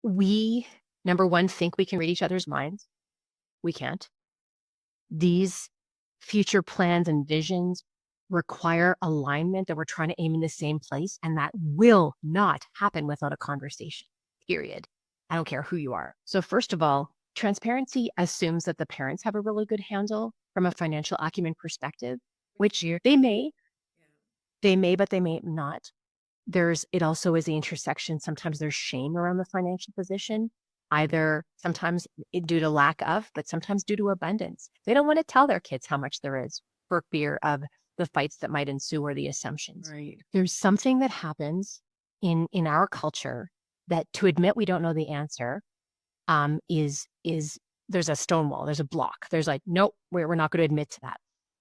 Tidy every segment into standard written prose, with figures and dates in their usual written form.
We, number one, think we can read each other's minds. We can't. These future plans and visions require alignment, that we're trying to aim in the same place, and that will not happen without a conversation, period. I don't care who you are. So first of all, transparency assumes that the parents have a really good handle from a financial acumen perspective, which Here. they may, but they may not. It also is the intersection. Sometimes there's shame around the financial position, either sometimes due to lack of, but sometimes due to abundance. They don't want to tell their kids how much there is for fear of the fights that might ensue or the assumptions. Right. There's something that happens in our culture that to admit we don't know the answer is there's a stonewall, there's a block. There's like, nope, we're not going to admit to that.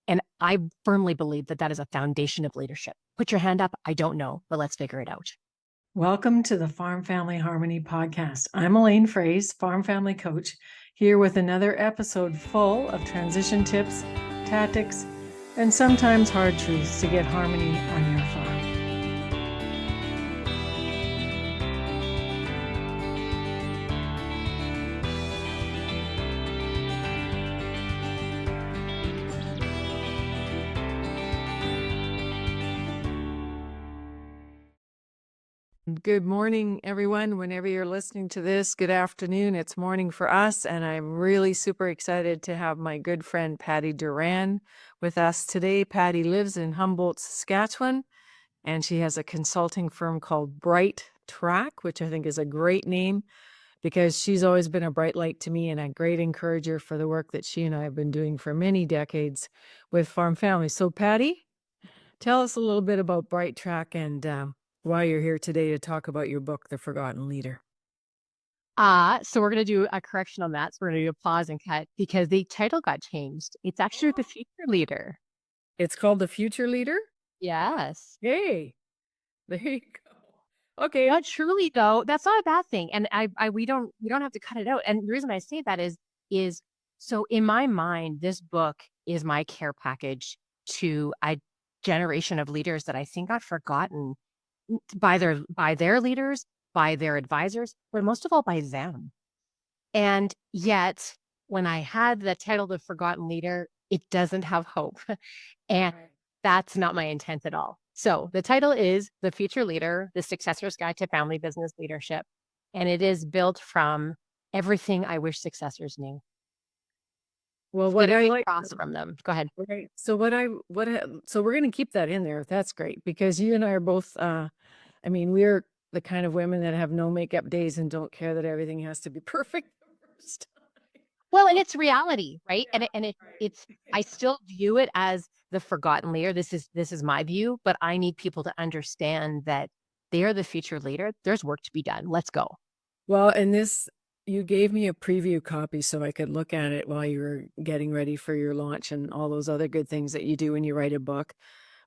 And I firmly believe that that is a foundation of leadership. Put your hand up. I don't know, but let's figure it out. Welcome to the Farm Family Harmony podcast. I'm Elaine Fraze, Farm Family Coach, here with another episode full of transition tips, tactics, and sometimes hard truths to get harmony on your farm. Good morning, everyone. Whenever you're listening to this, good afternoon. It's morning for us, and I'm really super excited to have my good friend Patti Durand with us today. Patti lives in Humboldt, Saskatchewan, and she has a consulting firm called Brightrack, which I think is a great name because she's always been a bright light to me and a great encourager for the work that she and I have been doing for many decades with farm families. So, Patti, tell us a little bit about Brightrack and why you're here today to talk about your book, The Forgotten Leader. So we're going to do a correction on that. So we're going to do a pause and cut because the title got changed. It's actually The Future Leader. It's called The Future Leader? Yes. Hey, there you go. Okay. Not truly though. That's not a bad thing. And we don't have to cut it out. And the reason I say that is so in my mind, this book is my care package to a generation of leaders that I think got forgotten by their leaders, by their advisors, but most of all by them. And yet, when I had the title The Forgotten Leader, it doesn't have hope. And that's not my intent at all. So the title is The Future Leader, The Successor's Guide to Family Business Leadership. And it is built from everything I wish successors knew. Well, what I like across from them. Go ahead. Okay. So so we're going to keep that in there. That's great because you and I are both, we're the kind of women that have no makeup days and don't care that everything has to be perfect the first time. Well, and it's reality, right? It's I still view it as the forgotten leader. This is my view, but I need people to understand that they are the future leader. There's work to be done. Let's go. Well, and you gave me a preview copy so I could look at it while you were getting ready for your launch and all those other good things that you do when you write a book.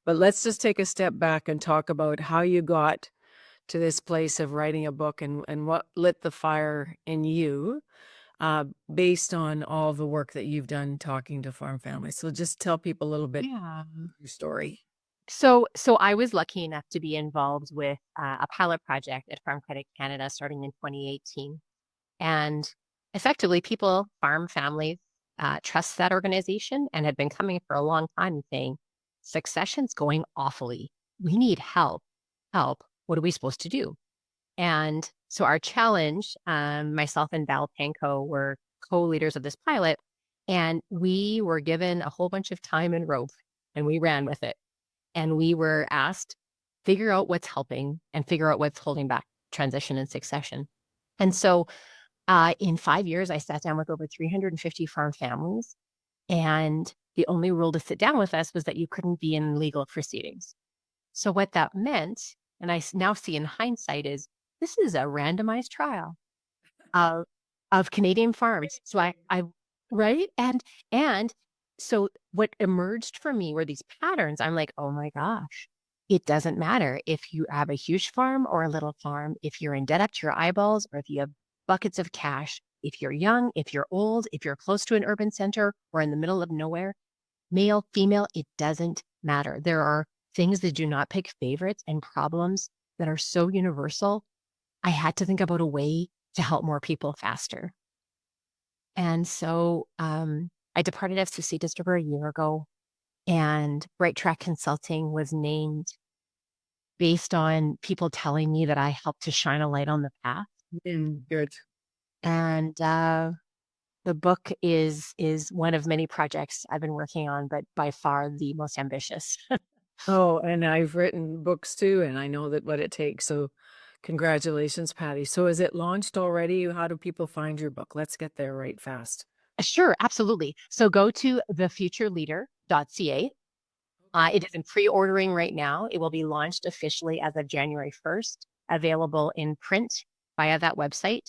But let's just take a step back and talk about how you got to this place of writing a book and what lit the fire in you based on all the work that you've done talking to farm families. So just tell people a little bit your story. So I was lucky enough to be involved with a pilot project at Farm Credit Canada starting in 2018. And effectively, farm families, trust that organization and had been coming for a long time and saying, succession's going awfully. We need help. What are we supposed to do? And so our challenge, myself and Val Panko were co-leaders of this pilot, and we were given a whole bunch of time and rope, and we ran with it. And we were asked, figure out what's helping and figure out what's holding back transition and succession. And so in 5 years, I sat down with over 350 farm families, and the only rule to sit down with us was that you couldn't be in legal proceedings. So what that meant, and I now see in hindsight, is this is a randomized trial of Canadian farms. So I right? And so what emerged for me were these patterns. I'm like, oh my gosh, it doesn't matter if you have a huge farm or a little farm, if you're in debt up to your eyeballs, or if you have buckets of cash, if you're young, if you're old, if you're close to an urban center or in the middle of nowhere, male, female, it doesn't matter. There are things that do not pick favorites and problems that are so universal. I had to think about a way to help more people faster. And so I departed FCC just over a year ago, and Brightrack Consulting was named based on people telling me that I helped to shine a light on the path. Good. And the book is one of many projects I've been working on, but by far the most ambitious. Oh, and I've written books too, and I know that what it takes. So congratulations, Patty. So is it launched already? How do people find your book? Let's get there right fast. Sure, absolutely. So go to thefutureleader.ca. Okay. It is in pre-ordering right now. It will be launched officially as of January 1st, available in print via that website,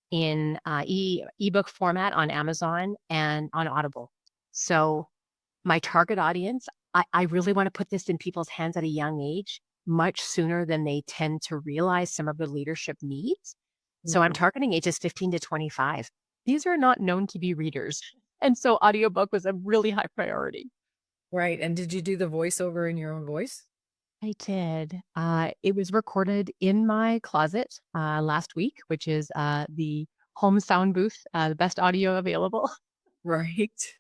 in ebook format on Amazon and on Audible. So my target audience, I really want to put this in people's hands at a young age, much sooner than they tend to realize some of the leadership needs. So I'm Mhm. targeting ages 15 to 25. These are not known to be readers. And so audiobook was a really high priority. Right. And did you do the voiceover in your own voice? I did. It was recorded in my closet last week, which is the home sound booth, the best audio available. Right.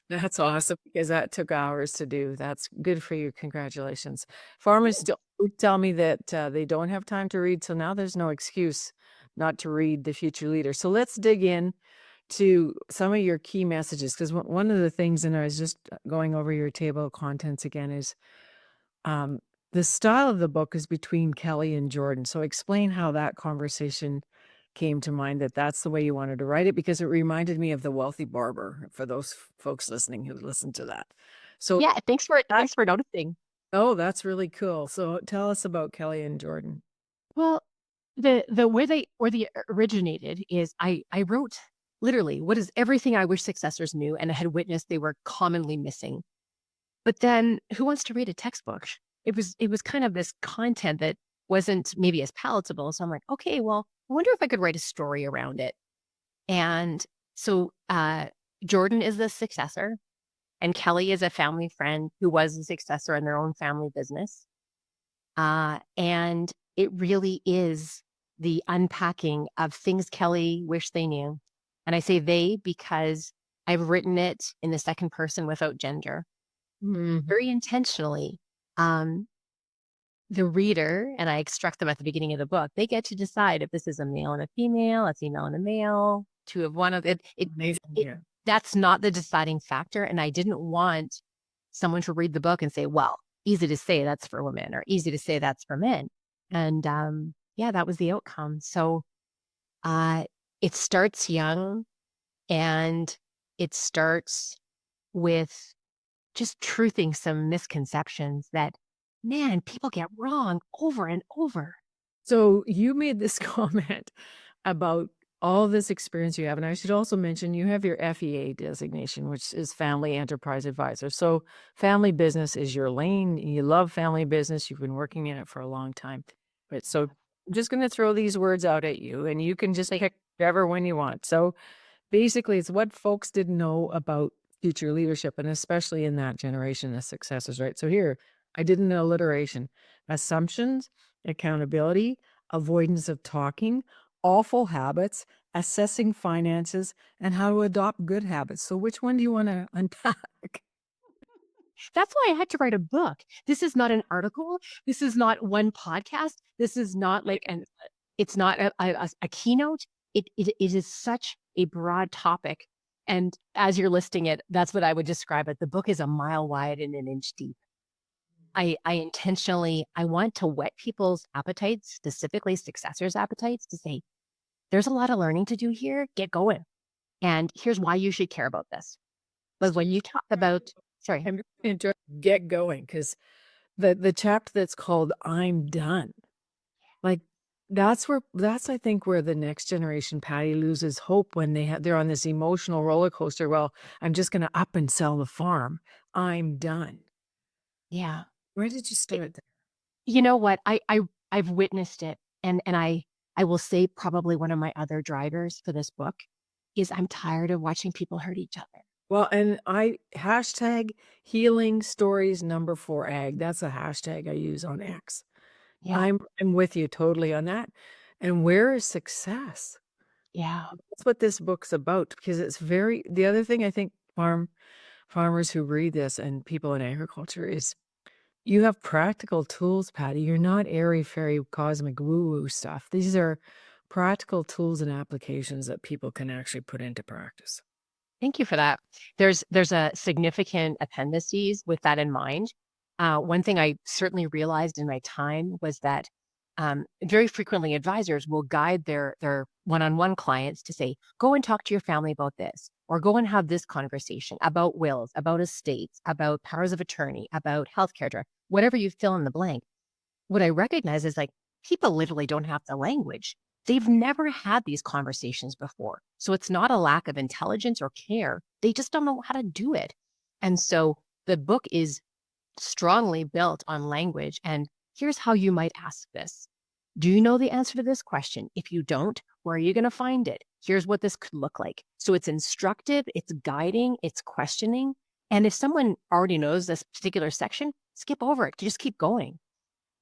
That's awesome because that took hours to do. That's good for you. Congratulations. Farmers still tell me that they don't have time to read, so now there's no excuse not to read The Future Leader. So let's dig in to some of your key messages because one of the things, and I was just going over your table of contents again, is um, the style of the book is between Kelly and Jordan. So explain how that conversation came to mind that that's the way you wanted to write it because it reminded me of The Wealthy Barber for those folks listening who listen to that. So Yeah, that, thanks for noticing. oh, that's really cool. So tell us about Kelly and Jordan. Well, the where they originated is I wrote literally what is everything I wish successors knew and had witnessed they were commonly missing. But then who wants to read a textbook? It was kind of this content that wasn't maybe as palatable. So I'm like, okay, well, I wonder if I could write a story around it. And so Jordan is the successor, and Kelly is a family friend who was a successor in their own family business. And it really is the unpacking of things Kelly wished they knew. And I say they because I've written it in the second person without gender, Mhm. very intentionally. Um, the reader, and I extract them at the beginning of the book, they get to decide if this is a male and a female and a male, two of one of it. Amazing. It Yeah. That's not the deciding factor. And I didn't want someone to read the book and say, well, easy to say that's for women or easy to say that's for men. And yeah, that was the outcome. So uh, it starts young and it starts with just truthing some misconceptions that, man, people get wrong over and over. So you made this comment about all this experience you have, and I should also mention you have your FEA designation, which is Family Enterprise Advisor. So family business is your lane. You love family business. You've been working in it for a long time. But so I'm just going to throw these words out at you, and you can just Like, pick whichever one you want. So basically, it's what folks didn't know about future leadership, and especially in that generation of successors, right? So here, I did an alliteration: assumptions, accountability, avoidance of talking, awful habits, assessing finances, and how to adopt good habits. So which one do you want to unpack? that's why I had to write a book. This is not an article. This is not one podcast. This is not like it's not a keynote. It is such a broad topic. And as you're listing it, that's what I would describe it. The book is a mile wide and an inch deep. I intentionally, I want to whet people's appetites, specifically successors' appetites, to say, there's a lot of learning to do here. Get going. And here's why you should care about this. But when you talk about, sorry, I'm enjoy get going because the chapter that's called "I'm Done." Like, that's I think where the next generation Patty loses hope when they're on this emotional roller coaster. Well, I'm just gonna up and sell the farm. I'm done. yeah. Where did you start there? You know what? I've witnessed it, and I will say probably one of my other drivers for this book is I'm tired of watching people hurt each other. Well, and I hashtag healing stories number 4 ag. That's a hashtag I use on X. Yeah. I'm with you totally on that. And where is success? Yeah. That's what this book's about because it's very the other thing I think farmers who read this and people in agriculture is you have practical tools, Patty. You're not airy-fairy cosmic woo-woo stuff. These are practical tools and applications that people can actually put into practice. Thank you for that. There's a significant appendices with that in mind. One thing I certainly realized in my time was that very frequently advisors will guide their one-on-one clients to say, "Go and talk to your family about this," or "Go and have this conversation about wills, about estates, about powers of attorney, about healthcare, whatever you fill in the blank." What I recognize is like people literally don't have the language. They've never had these conversations before. So it's not a lack of intelligence or care. They just don't know how to do it. And so the book is strongly built on language. And here's how you might ask this. Do you know the answer to this question? If you don't, where are you going to find it? Here's what this could look like. So it's instructive, it's guiding, it's questioning. And if someone already knows this particular section, skip over it. Just keep going.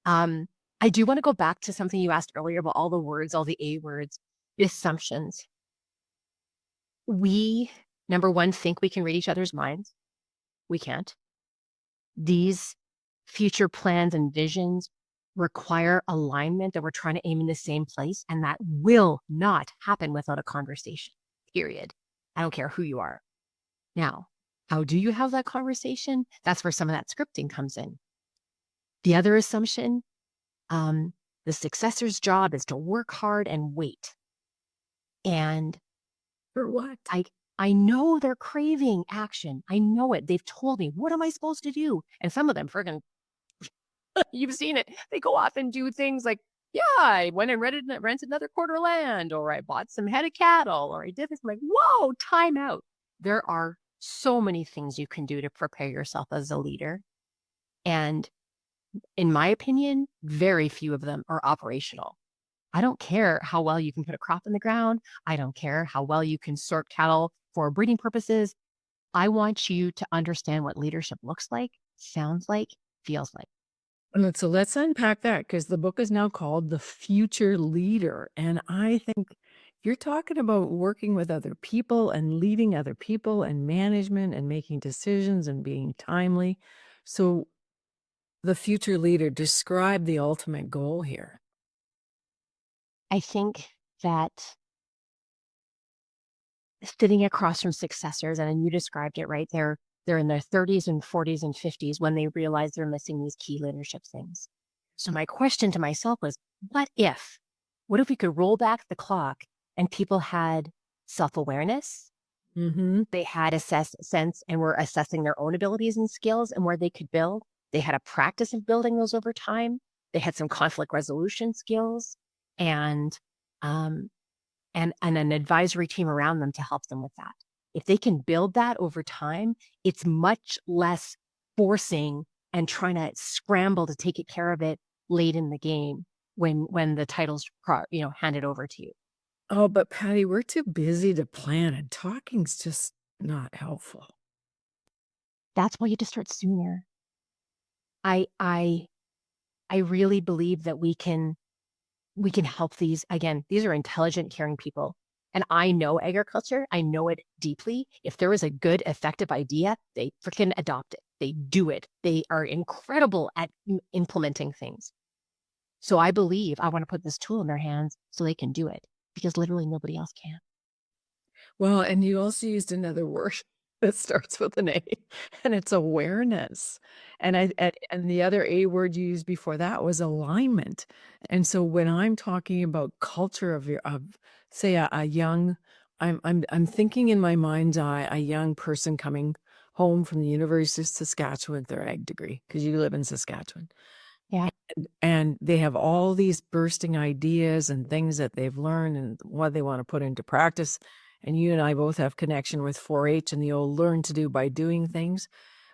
Um, I do want to go back to something you asked earlier about all the words, all the A words, the assumptions. We, number one, think we can read each other's minds. We can't. These future plans and visions require alignment that we're trying to aim in the same place, and that will not happen without a conversation, period. I don't care who you are. Now, how do you have that conversation? That's where some of that scripting comes in. The other assumption, um, the successor's job is to work hard and wait. And For what? I know they're craving action. I know it. They've told me, what am I supposed to do? And some of them friggin' you've seen it. They go off and do things like, yeah, I went and rented another quarter of land, or I bought some head of cattle, or I did this. I'm like, whoa, time out. There are so many things you can do to prepare yourself as a leader. And in my opinion, very few of them are operational. I don't care how well you can put a crop in the ground. I don't care how well you can sort cattle for breeding purposes. I want you to understand what leadership looks like, sounds like, feels like. So let's unpack that because the book is now called The Future Leader. And I think you're talking about working with other people and leading other people and management and making decisions and being timely. So, the future leader, describe the ultimate goal here. I think that sitting across from successors, and you described it right there, they're in their 30s and 40s and 50s when they realize they're missing these key leadership things. So my question to myself was, what if? What if we could roll back the clock and people had self-awareness? Mm-hmm. They had a sense and were assessing their own abilities and skills and where they could build. They had a practice of building those over time. They had some conflict resolution skills and um, and an advisory team around them to help them with that. If they can build that over time, it's much less forcing and trying to scramble to take care of it late in the game when the title's handed over to you. Oh, but Patty, we're too busy to plan, and talking's just not helpful. That's why you just start sooner. I I I really believe that we can help these again, these are intelligent, caring people. And I know agriculture, I know it deeply. If there is a good, effective idea, they freaking adopt it. They do it. They are incredible at implementing things. So I believe I want to put this tool in their hands so they can do it because literally nobody else can. Well, and you also used another word that starts with an A, and it's awareness. And the other A word you used before that was alignment. And so when I'm talking about culture of say a young I'm thinking in my mind's eye a young person coming home from the University of Saskatchewan with their ag degree because you live in Saskatchewan. Yeah. And they have all these bursting ideas and things that they've learned and what they want to put into practice. And you and I both have connection with 4-H and the old learn to do by doing things.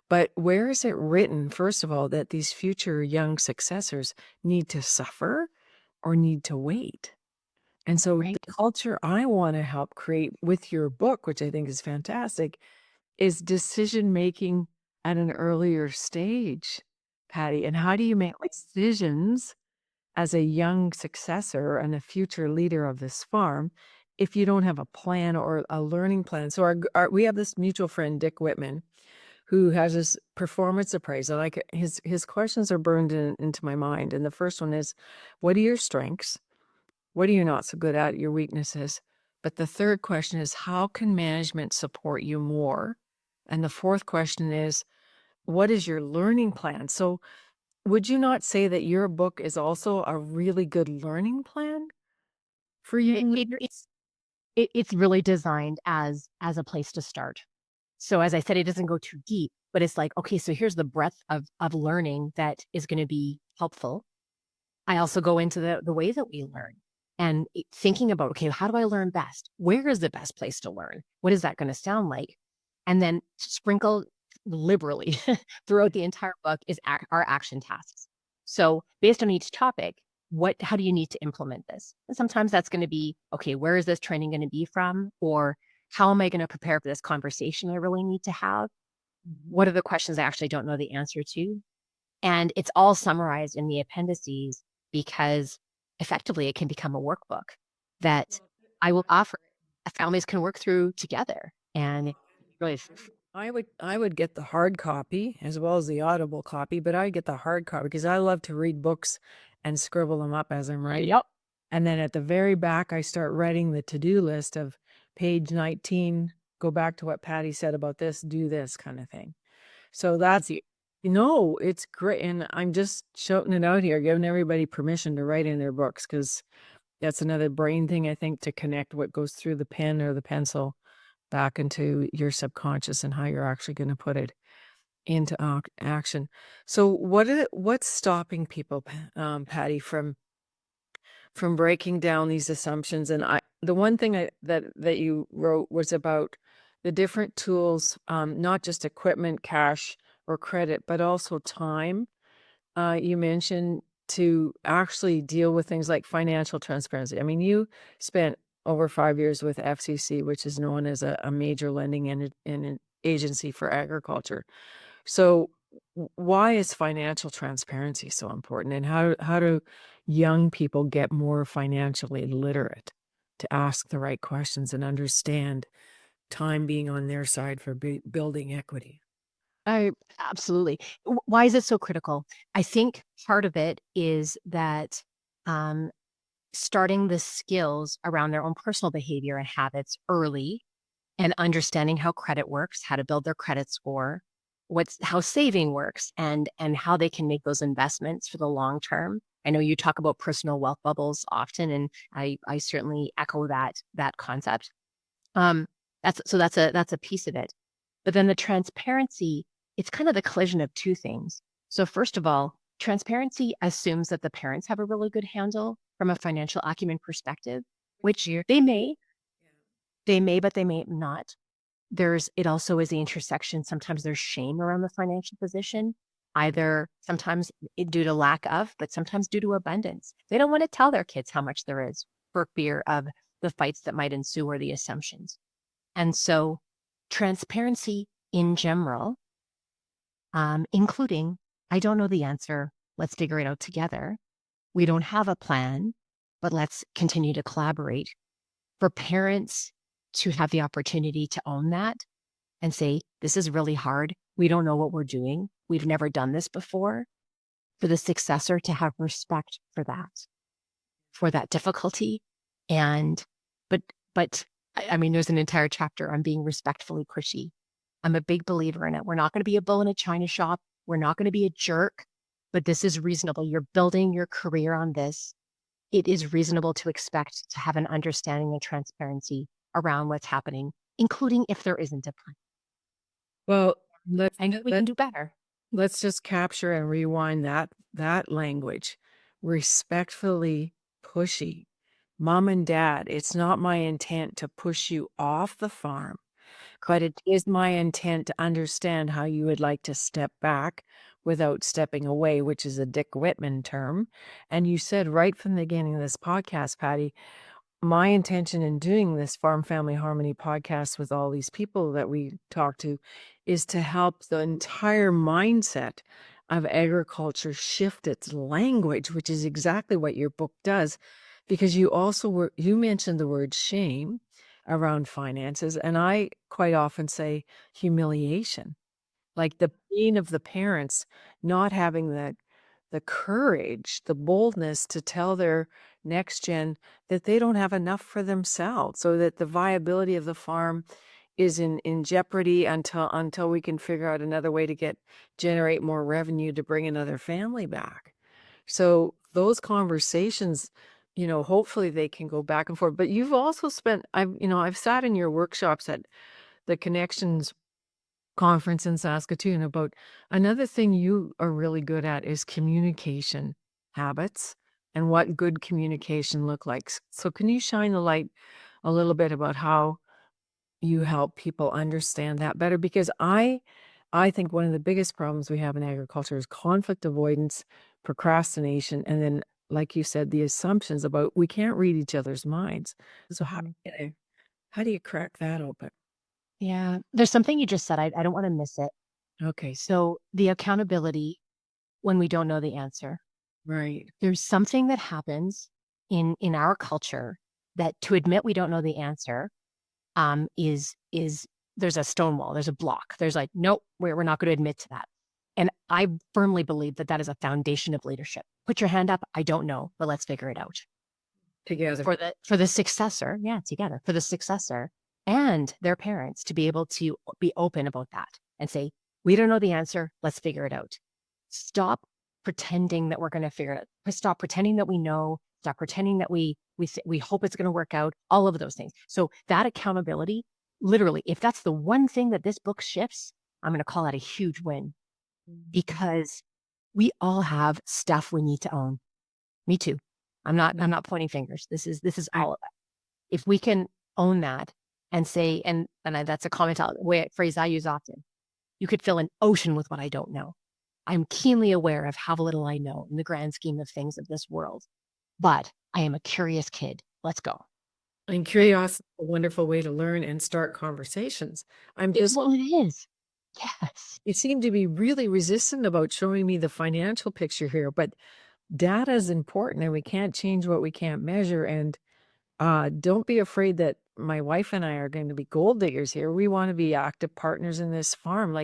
But where is it written, first of all, that these future young successors need to suffer or need to wait? And so the Right. culture I want to help create with your book, which I think is fantastic, is decision making at an earlier stage, Patty. And how do you make decisions as a young successor and a future leader of this farm if you don't have a plan or a learning plan. So we have this mutual friend, Dick Whitman, who has this performance appraisal. Like his questions are burned into my mind. And the first one is, what are your strengths? What are you not so good at? Your weaknesses. But the third question is, how can management support you more? And the fourth question is, what is your learning plan? So would you not say that your book is also a really good learning plan for It, young it, leaders? it's it's really designed as a place to start. So as I said, it doesn't go too deep, but it's like, okay, so here's the breadth of learning that is going to be helpful. I also go into the way that we learn and thinking about, okay, how do I learn best? Where is the best place to learn? What is that going to sound like? And then sprinkle liberally throughout the entire book is our action tasks. So based on each topic, how do you need to implement this? And sometimes that's going to be, okay, where is this training going to be from? Or how am I going to prepare for this conversation I really need to have? What are the questions I actually don't know the answer to? And it's all summarized in the appendices because effectively it can become a workbook that I will offer families can work through together. And really, I would get the hard copy as well as the audible copy, but I get the hard copy because I love to read books and scribble them up as I'm writing. yep. And then at the very back, I start writing the to-do list of page 19, go back to what Patty said about this, do this kind of thing. So that's, it's great. And I'm just shouting it out here, giving everybody permission to write in their books because that's another brain thing, I think, to connect what goes through the pen or the pencil back into your subconscious and how you're actually going to put it into action. So what's stopping people, Patty, from breaking down these assumptions? And the one thing that you wrote was about the different tools, not just equipment, cash, or credit, but also time. You mentioned to actually deal with things like financial transparency. I mean, you spent over 5 years with FCC, which is known as a major lending and agency for agriculture. So why is financial transparency so important? And how do young people get more financially literate to ask the right questions and understand time being on their side for building equity? I absolutely. Why is it so critical? I think part of it is that um, starting the skills around their own personal behavior and habits early and understanding how credit works, how to build their credit score, how saving works and how they can make those investments for the long term. I know you talk about personal wealth bubbles often, and I certainly echo that concept. Um, that's a piece of it. But then the transparency, it's kind of the collision of two things. So first of all, transparency assumes that the parents have a really good handle from a financial acumen perspective, which Here. but they may not. It also is the intersection. Sometimes there's shame around the financial position, either sometimes due to lack of, but sometimes due to abundance. They don't want to tell their kids how much there is for fear of the fights that might ensue or the assumptions. And so transparency in general, including, I don't know the answer. Let's figure it out together. We don't have a plan, but let's continue to collaborate. For parents to have the opportunity to own that and say, this is really hard. We don't know what we're doing. We've never done this before. For the successor to have respect for that difficulty. And, but I mean, there's an entire chapter on being respectfully pushy. I'm a big believer in it. We're not going to be a bull in a china shop. We're not going to be a jerk, but this is reasonable. You're building your career on this. It is reasonable to expect to have an understanding and transparency around what's happening, including if there isn't a plan. Well, I know we can do better. let's just capture and rewind that language. Respectfully pushy. Mom and dad, it's not my intent to push you off the farm, but it is my intent to understand how you would like to step back without stepping away, which is a Dick Whitman term. And you said right from the beginning of this podcast, Patty, my intention in doing this Farm Family Harmony podcast with all these people that we talk to is to help the entire mindset of agriculture shift its language, which is exactly what your book does, because you mentioned the word shame around finances, and I quite often say humiliation, like the pain of the parents not having the courage, the boldness to tell their next gen that they don't have enough for themselves, so that the viability of the farm is in jeopardy until we can figure out another way to generate more revenue to bring another family back. So those conversations, hopefully they can go back and forth. But you've also I've sat in your workshops at the Connections conference in Saskatoon about another thing you are really good at is communication habits and what good communication look like. So can you shine the light a little bit about how you help people understand that better? Because I think one of the biggest problems we have in agriculture is conflict avoidance, procrastination, and then, like you said, the assumptions about we can't read each other's minds. So Mhm. how do you crack that open? Yeah. There's something you just said. I don't want to miss it. Okay. So the accountability when we don't know the answer. Right. There's something that happens in our culture that to admit we don't know the answer is there's a stonewall, there's a block. There's like, nope, we're not going to admit to that. And I firmly believe that that is a foundation of leadership. Put your hand up. I don't know, but let's figure it out. Together. For the successor, yeah, together for the successor and their parents to be able to be open about that and say, we don't know the answer. Let's figure it out. Stop pretending that we're going to figure it out. Stop pretending that we know. Stop pretending that we hope it's going to work out. All of those things. So that accountability, literally, if that's the one thing that this book shifts, I'm going to call that a huge win because we all have stuff we need to own. Me too. I'm not pointing fingers. This is I all of it. If we can own that and say, that's a phrase I use often. You could fill an ocean with what I don't know. I'm keenly aware of how little I know in the grand scheme of things of this world, but I am a curious kid. Let's go. And curiosity is a wonderful way to learn and start conversations. I'm just Well, it is. Yes. You seem to be really resistant about showing me the financial picture here, but data is important and we can't change what we can't measure. And don't be afraid that my wife and I are going to be gold diggers here. We want to be active partners in this farm.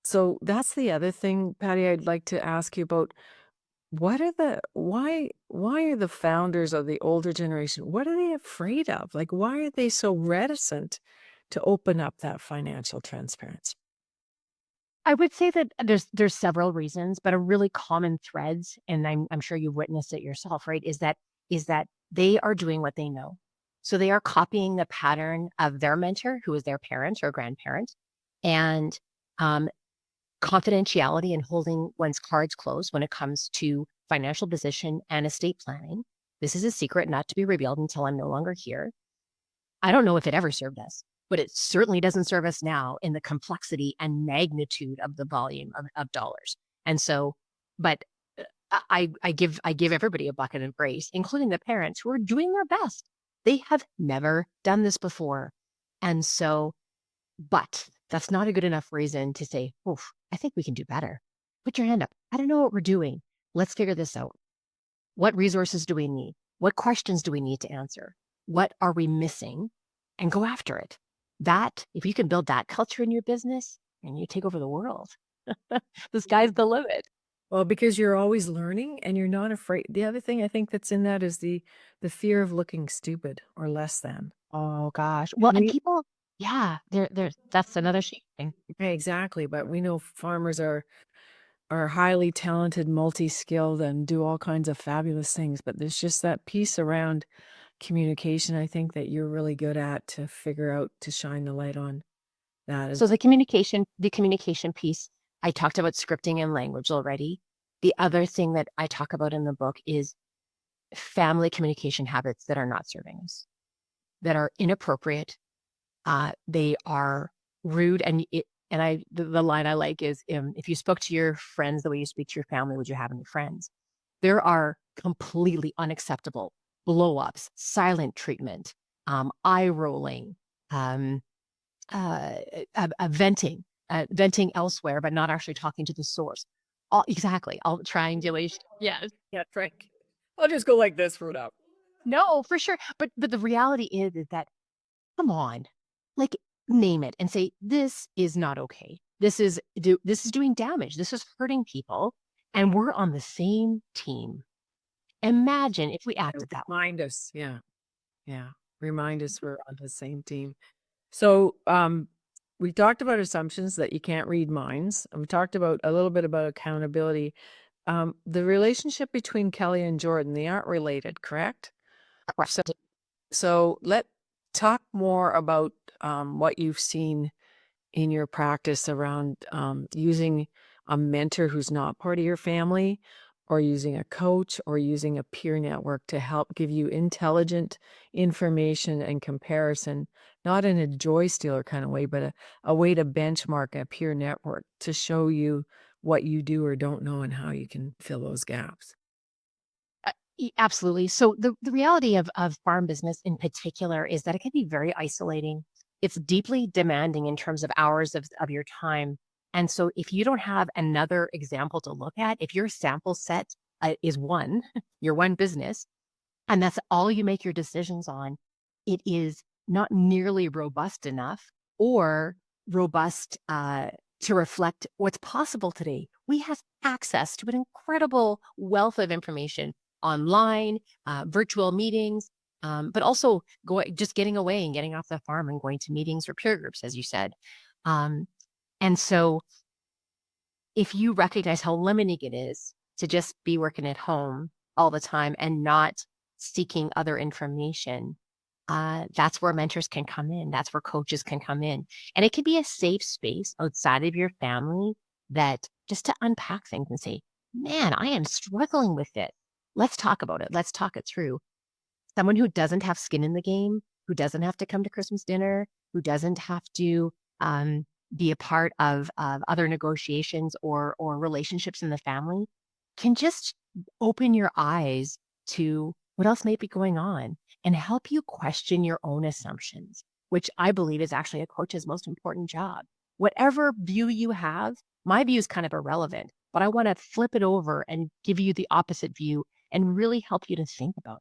So that's the other thing, Patty, I'd like to ask you about. Why are the founders of the older generation, what are they afraid of? Like, why are they so reticent to open up that financial transparency? I would say that there's several reasons, but a really common threads, and I'm sure you've witnessed it yourself, right? Is that they are doing what they know. So they are copying the pattern of their mentor, who is their parent or grandparent, and um, confidentiality and holding one's cards close when it comes to financial position and estate planning. This is a secret not to be revealed until I'm no longer here. I don't know if it ever served us, but it certainly doesn't serve us now in the complexity and magnitude of the volume of dollars. And so, but I give everybody a bucket of grace, including the parents who are doing their best. They have never done this before. And so, but that's not a good enough reason to say, oof, I think we can do better. Put your hand up. I don't know what we're doing. Let's figure this out. What resources do we need? What questions do we need to answer? What are we missing? And go after it. That, if you can build that culture in your business and you take over the world, the sky's the limit. Well, because you're always learning and you're not afraid. The other thing I think that's in that is the fear of looking stupid or less than. Oh gosh. Well, and We people, yeah, that's another thing. Exactly, but we know farmers are highly talented, multi-skilled, and do all kinds of fabulous things. But there's just that piece around communication, I think, that you're really good at to figure out to shine the light on that. So the communication piece, I talked about scripting and language already. The other thing that I talk about in the book is family communication habits that are not serving us, that are inappropriate. They are rude, the line I like is, if you spoke to your friends the way you speak to your family, would you have any friends? There are completely unacceptable blow ups, silent treatment, eye rolling, um, uh, venting elsewhere, but not actually talking to the source. exactly, all triangulation. Yes. Yeah, trick. I'll just go like this for now. No, for sure. But the reality is that, come on, like, name it and say, "This is not okay. This is doing damage. This is hurting people, and we're on the same team." Imagine if we And acted that way. remind us. Yeah. Yeah. Remind us we're on the same team. So, we talked about assumptions that you can't read minds. And we talked about a little bit about accountability. The relationship between Kelly and Jordan, they aren't related, correct? So, Correct. so let talk more about what you've seen in your practice around using a mentor who's not part of your family, or using a coach, or using a peer network to help give you intelligent information and comparison, not in a joy stealer kind of way, but a way to benchmark a peer network to show you what you do or don't know and how you can fill those gaps. Absolutely. So the reality of farm business in particular is that it can be very isolating. It's deeply demanding in terms of hours of your time. And so if you don't have another example to look at, if your sample set is one, your one business, and that's all you make your decisions on, it is not nearly robust enough or robust to reflect what's possible today. We have access to an incredible wealth of information online, virtual meetings, but also just getting away and getting off the farm and going to meetings or peer groups, as you said. Um, and so if you recognize how limiting it is to just be working at home all the time and not seeking other information, that's where mentors can come in. That's where coaches can come in. And it can be a safe space outside of your family that just to unpack things and say, man, I am struggling with it. Let's talk about it. Let's talk it through. Someone who doesn't have skin in the game, who doesn't have to come to Christmas dinner, who doesn't have to um, be a part of other negotiations or relationships in the family, can just open your eyes to what else might be going on and help you question your own assumptions, which I believe is actually a coach's most important job. Whatever view you have, my view is kind of irrelevant, but I want to flip it over and give you the opposite view and really help you to think about.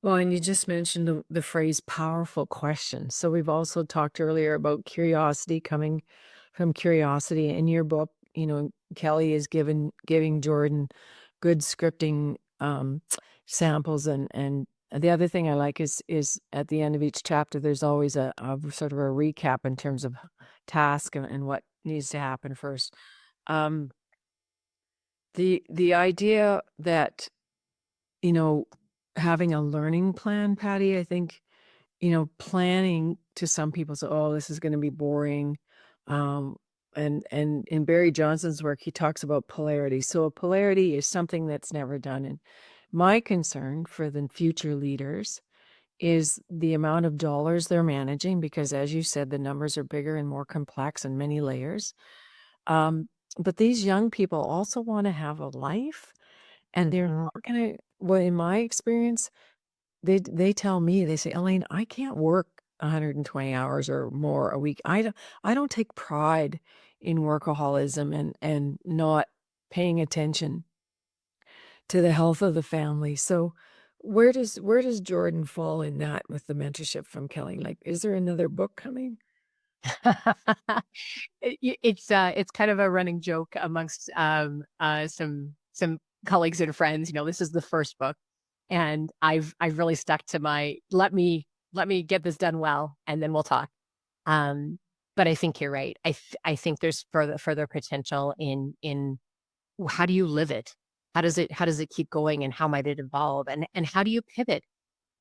Well, and you just mentioned the phrase powerful question. So we've also talked earlier about curiosity coming from curiosity. In your book, Kelly is giving Jordan good scripting samples, and the other thing I like is at the end of each chapter there's always a sort of a recap in terms of task and what needs to happen first. Um, the idea that you know, having a learning plan, Patty, I think, planning to some people say, "Oh, this is gonna be boring." Um, and in Barry Johnson's work, he talks about polarity. So a polarity is something that's never done. And my concern for the future leaders is the amount of dollars they're managing, because as you said, the numbers are bigger and more complex and many layers. Um, but these young people also want to have a life, and they're not gonna well, in my experience, they tell me, they say, "Elaine, I can't work 120 hours or more a week. I don't take pride in workaholism and not paying attention to the health of the family." So where does Jordan fall in that with the mentorship from Kelly? Like, is there another book coming? It's kind of a running joke amongst, some colleagues and friends, this is the first book, and I've really stuck to my, "Let me get this done well, and then we'll talk." Um, but I think you're right. I think there's further potential in how do you live it? How does it keep going, and how might it evolve, and how do you pivot?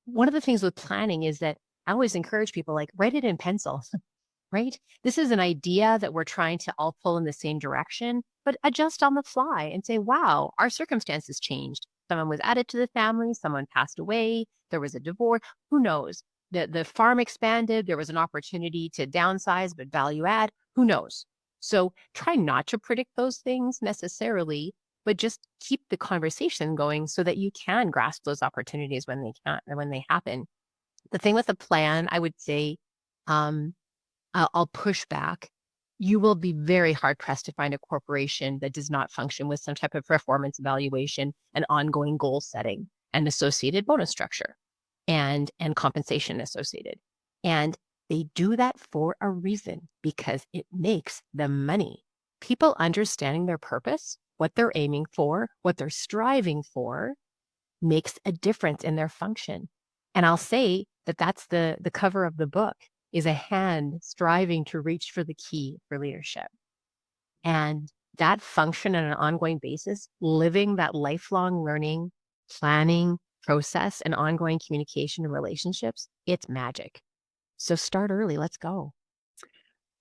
One of the things with planning is that I always encourage people, like, write it in pencil. Right? This is an idea that we're trying to all pull in the same direction, but adjust on the fly and say, wow, our circumstances changed. Someone was added to the family, someone passed away, there was a divorce, who knows? The farm expanded, there was an opportunity to downsize, but value add, who knows? So try not to predict those things necessarily, but just keep the conversation going so that you can grasp those opportunities when they happen. The thing with a plan, I would say, um, I'll push back. You will be very hard pressed to find a corporation that does not function with some type of performance evaluation and ongoing goal setting and associated bonus structure and compensation associated. And they do that for a reason because it makes them money. People understanding their purpose, what they're aiming for, what they're striving for, makes a difference in their function. And I'll say that that's the cover of the book is a hand striving to reach for the key for leadership. And that function on an ongoing basis, living that lifelong learning, planning process and ongoing communication and relationships, it's magic. So start early. Let's go.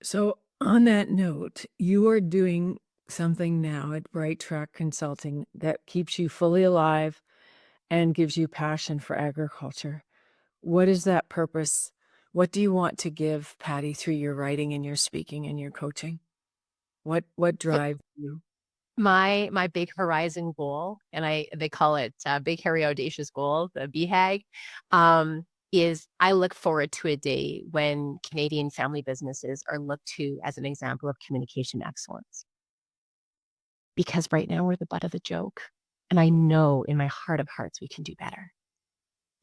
So, on that note, you are doing something now at Brightrack Consulting that keeps you fully alive and gives you passion for agriculture. What is that purpose? What do you want to give Patti through your writing and your speaking and your coaching? What So drives you? my big horizon goal, and they call it big hairy audacious goal, the BHAG, is I look forward to a day when Canadian family businesses are looked to as an example of communication excellence. Because right now we're the butt of the joke, and I know in my heart of hearts we can do better.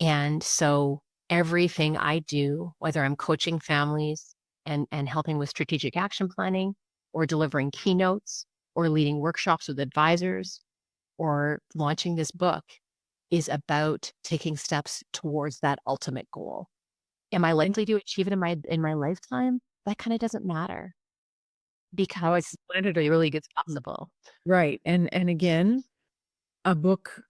And so everything I do, whether I'm coaching families and helping with strategic action planning, or delivering keynotes, or leading workshops with advisors, or launching this book, is about taking steps towards that ultimate goal. Am I And likely to achieve it in my lifetime? That kind of doesn't matter how it's because planet really gets possible. right. And again, a book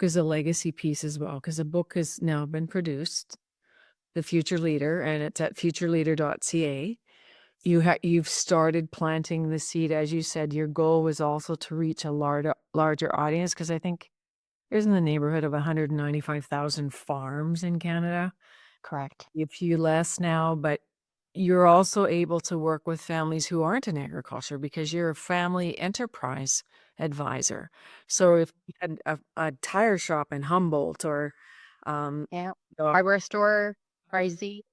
is a legacy piece as well, because a book has now been produced, The Future Leader, and it's at futureleader.ca. You've started planting the seed. As you said, your goal was also to reach a larger audience, because I think there's in the neighborhood of 195,000 farms in Canada. Correct. A few less now, but you're also able to work with families who aren't in agriculture because you're a family enterprise advisor. So if you had a tire shop in Humboldt or Yeah. uh, Hardware store, crazy.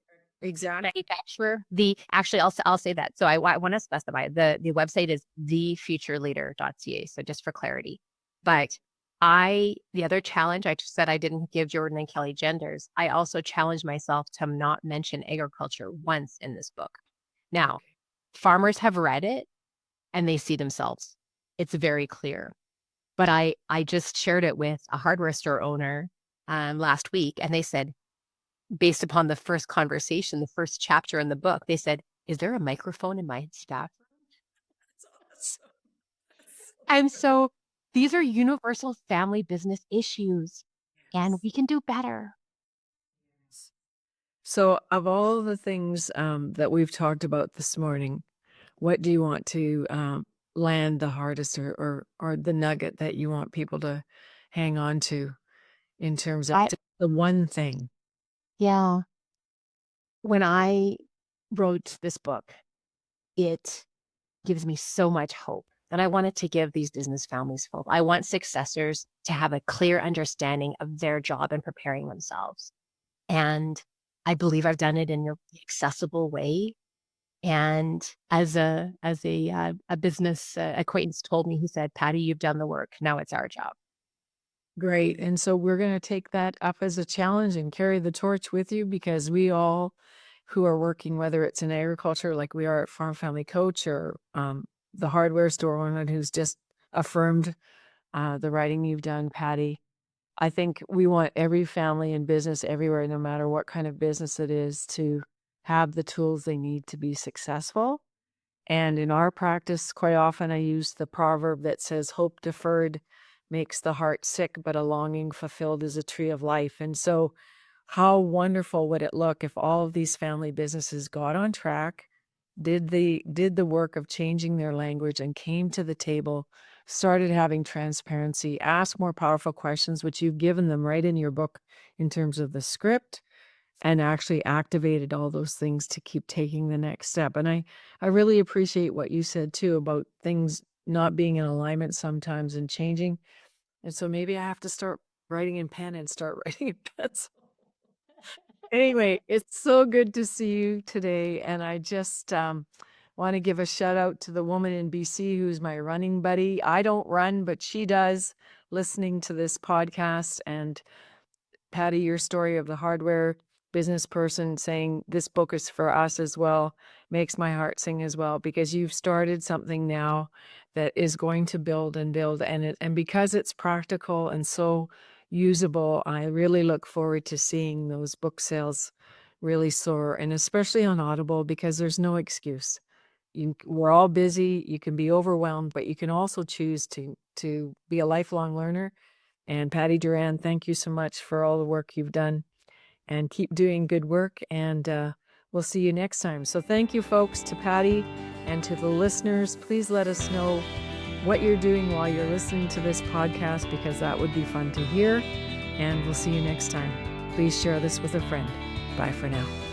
exactly. Manufacturer. The actually, I'll say that. So I want to specify the website is thefutureleader.ca. So just for clarity, but the other challenge I just said I didn't give Jordan and Kelly genders. I also challenged myself to not mention agriculture once in this book. Now, farmers have read it and they see themselves. It's very clear. But I just shared it with a hardware store owner last week, and they said, based upon the first conversation, the first chapter in the book, they said, "Is there a microphone in my staff room?" That's awesome. And so these are universal family business issues, and Yes. we can do better. Yes. So, of all the things that we've talked about this morning, what do you want to land the hardest, or the nugget that you want people to hang on to in terms of I just the one thing? Yeah, when I wrote this book, it gives me so much hope. And I wanted to give these business families hope. I want successors to have a clear understanding of their job and preparing themselves. And I believe I've done it in an accessible way. And as a business acquaintance told me, he said, "Patti, you've done the work. Now it's our job." Great. And so we're going to take that up as a challenge and carry the torch with you, because we all who are working, whether it's in agriculture like we are at Farm Family Coach, or the hardware store owner who's just affirmed the writing you've done, Patti. I think we want every family and business everywhere, no matter what kind of business it is, to have the tools they need to be successful. And in our practice, quite often I use the proverb that says, "Hope deferred makes the heart sick, but a longing fulfilled is a tree of life." And so, how wonderful would it look if all of these family businesses got on track, did the work of changing their language, and came to the table, started having transparency, asked more powerful questions, which you've given them right in your book in terms of the script, and actually activated all those things to keep taking the next step. And I really appreciate what you said too about things not being in alignment sometimes and changing. And so maybe I have to start writing in pen and start writing in pencil. Anyway, it's so good to see you today. And I just Want to give a shout out to the woman in BC who's my running buddy. I don't run, but she does, listening to this podcast. And Patti, your story of the hardware business person saying this book is for us as well makes my heart sing as well, because you've started something now that is going to build and build, and because it's practical and so usable, I really look forward to seeing those book sales really soar, and especially on Audible, because there's no excuse. We're all busy, you can be overwhelmed, but you can also choose to be a lifelong learner. And Patti Durand, thank you so much for all the work you've done, and keep doing good work. And we'll see you next time. So thank you, folks, to Patti and to the listeners. Please let us know what you're doing while you're listening to this podcast, because that would be fun to hear. And we'll see you next time. Please share this with a friend. Bye for now.